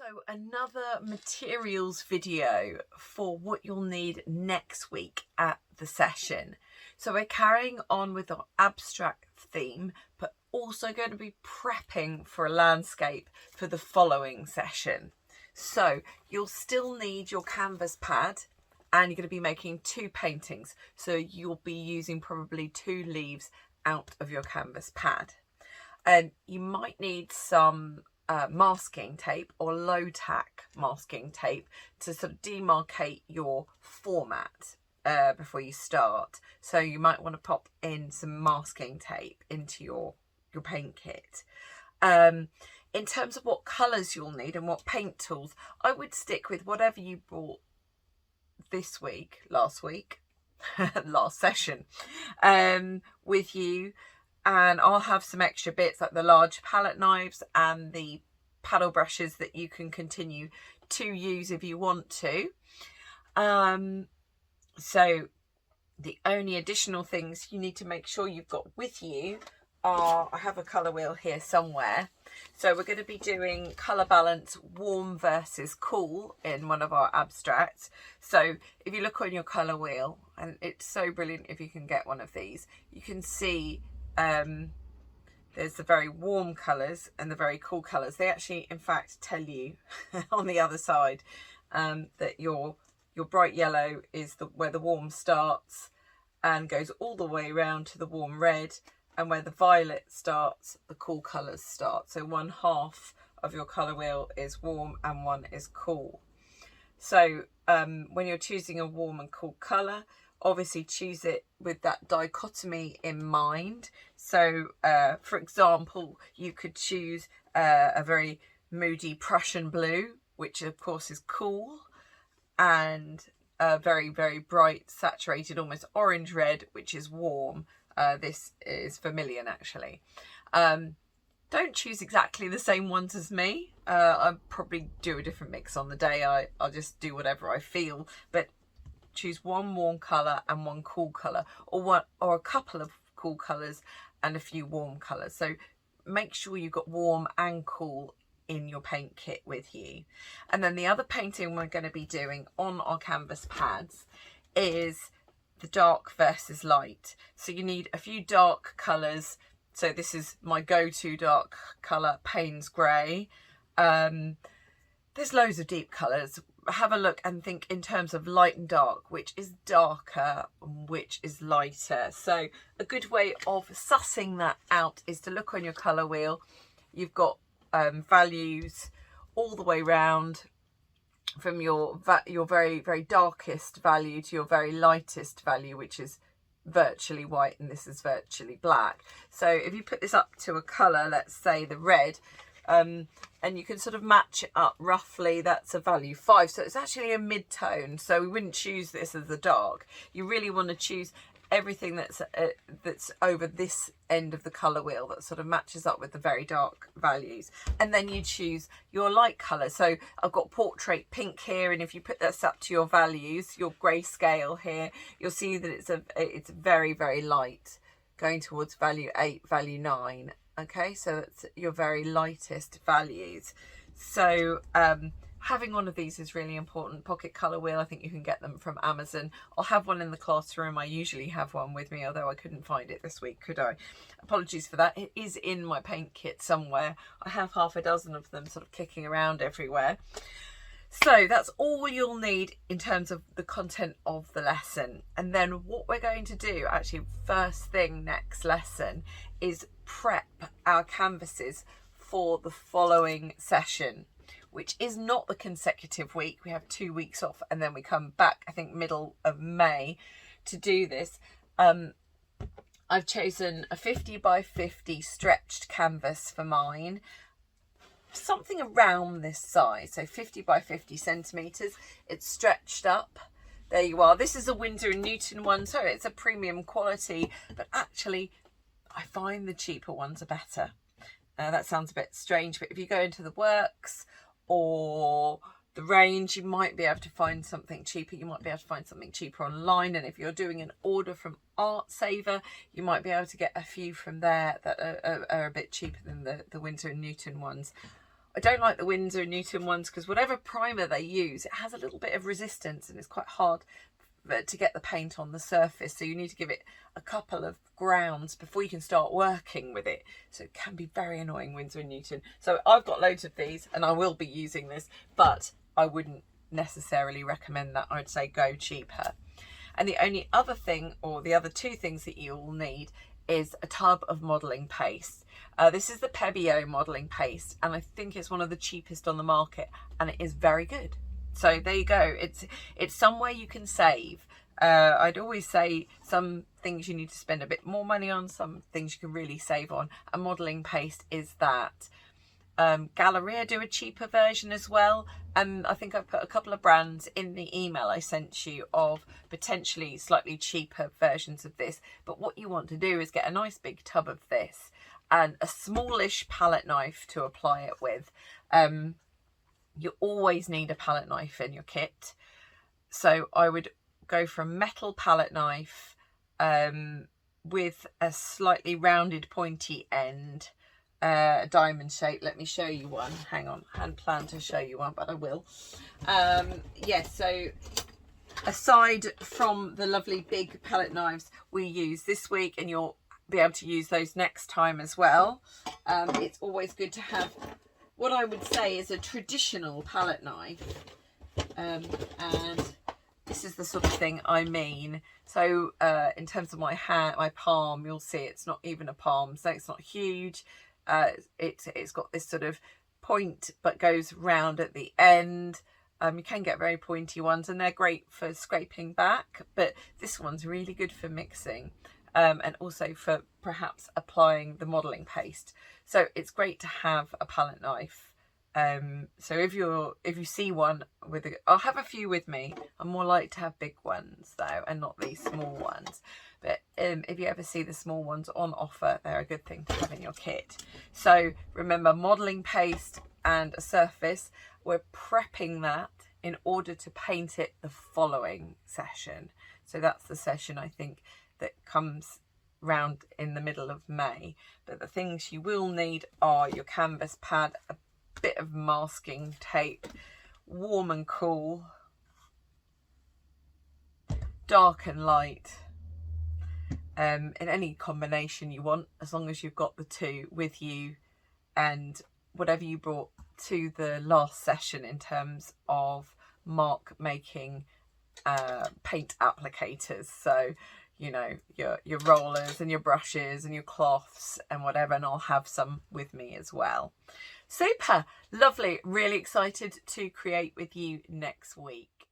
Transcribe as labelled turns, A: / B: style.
A: So another materials video for what you'll need next week at the session. So we're carrying on with our abstract theme, but also going to be prepping for a landscape for the following session. So you'll still need your canvas pad and you're going to be making two paintings. So you'll be using probably 2 leaves out of your canvas pad. And you might need some masking tape or low tack masking tape to sort of demarcate your format before you start. So you might want to pop in some masking tape into your paint kit. In terms of what colours you'll need and what paint tools, I would stick with whatever you bought this week, last session with you. And I'll have some extra bits like the large palette knives and the paddle brushes that you can continue to use if you want to. So the only additional things you need to make sure you've got with you are, I have a colour wheel here somewhere. So we're going to be doing colour balance warm versus cool in one of our abstracts. So if you look on your colour wheel, and it's so brilliant if you can get one of these, you can see there's the very warm colours and the very cool colours. They actually, in fact, tell you on the other side that your bright yellow is where the warm starts and goes all the way around to the warm red, and where the violet starts, the cool colours start. So one half of your colour wheel is warm and one is cool. So when you're choosing a warm and cool colour, obviously choose it with that dichotomy in mind. So for example, you could choose a very moody Prussian blue, which of course is cool, and a very, very bright saturated almost orange red, which is warm. This is vermilion actually. Don't choose exactly the same ones as me. I'll probably do a different mix on the day. I'll just do whatever I feel, but choose one warm colour and one cool colour, or a couple of cool colours and a few warm colours. So make sure you've got warm and cool in your paint kit with you. And then the other painting we're going to be doing on our canvas pads is the dark versus light. So you need a few dark colours. So this is my go-to dark colour, Payne's Grey. There's loads of deep colours. Have a look and think in terms of light and dark, which is darker and which is lighter. So a good way of sussing that out is to look on your colour wheel. You've got values all the way round, from your very, very darkest value to your very lightest value, which is virtually white, and this is virtually black. So if you put this up to a colour, let's say the red, and you can sort of match it up roughly, that's a value 5. So it's actually a mid-tone. So we wouldn't choose this as the dark. You really want to choose everything that's over this end of the colour wheel that sort of matches up with the very dark values. And then you choose your light colour. So I've got portrait pink here, and if you put this up to your values, your grayscale here, you'll see that it's very, very light, going towards value 8, value 9. Okay, so that's your very lightest values. So having one of these is really important. Pocket colour wheel, I think you can get them from Amazon. I'll have one in the classroom. I usually have one with me, although I couldn't find it this week, could I? Apologies for that. It is in my paint kit somewhere. I have half a dozen of them sort of kicking around everywhere. So that's all you'll need in terms of the content of the lesson. And then what we're going to do, actually first thing next lesson, is prep our canvases for the following session, which is not the consecutive week. We have 2 weeks off and then we come back, I think, middle of May to do this. I've chosen a 50 by 50 stretched canvas for mine, something around this size, so 50 by 50 centimetres. It's stretched up. There you are. This is a Winsor & Newton one, so it's a premium quality, but actually I find the cheaper ones are better. That sounds a bit strange, but if you go into the Works or the Range, you might be able to find something cheaper. You might be able to find something cheaper online, and if you're doing an order from Art Saver, you might be able to get a few from there that are a bit cheaper than the Winsor & Newton ones. I don't like the Winsor & Newton ones because whatever primer they use, it has a little bit of resistance and it's quite hard to get the paint on the surface. So you need to give it a couple of grounds before you can start working with it. So it can be very annoying, Winsor & Newton. So I've got loads of these and I will be using this, but I wouldn't necessarily recommend that. I'd say go cheaper. And the only other thing, or the other two things that you'll need, is a tub of modelling paste. This is the Pebeo modelling paste, and I think it's one of the cheapest on the market, and it is very good. So there you go. It's somewhere you can save. I'd always say some things you need to spend a bit more money on, some things you can really save on, and modelling paste is that. Galleria do a cheaper version as well. I think I put a couple of brands in the email I sent you of potentially slightly cheaper versions of this. But what you want to do is get a nice big tub of this and a smallish palette knife to apply it with. You always need a palette knife in your kit. So I would go for a metal palette knife with a slightly rounded pointy end. Diamond shape. Let me show you one. Hang on, I hadn't planned to show you one, but I will. So aside from the lovely big palette knives we use this week, and you'll be able to use those next time as well, it's always good to have what I would say is a traditional palette knife, and this is the sort of thing I mean. So in terms of my hand, my palm, you'll see it's not even a palm, so it's not huge. It's got this sort of point but goes round at the end. You can get very pointy ones and they're great for scraping back, but this one's really good for mixing and also for perhaps applying the modelling paste. So it's great to have a palette knife. So if you see one with I'll have a few with me. I'm more likely to have big ones though, and not these small ones. But if you ever see the small ones on offer, they're a good thing to have in your kit. So remember, modelling paste and a surface. We're prepping that in order to paint it the following session. So that's the session I think that comes round in the middle of May. But the things you will need are your canvas pad, a bit of masking tape, warm and cool, dark and light, in any combination you want, as long as you've got the two with you, and whatever you brought to the last session in terms of mark making paint applicators. So you know, your rollers and your brushes and your cloths and whatever, and I'll have some with me as well. Super lovely, really excited to create with you next week.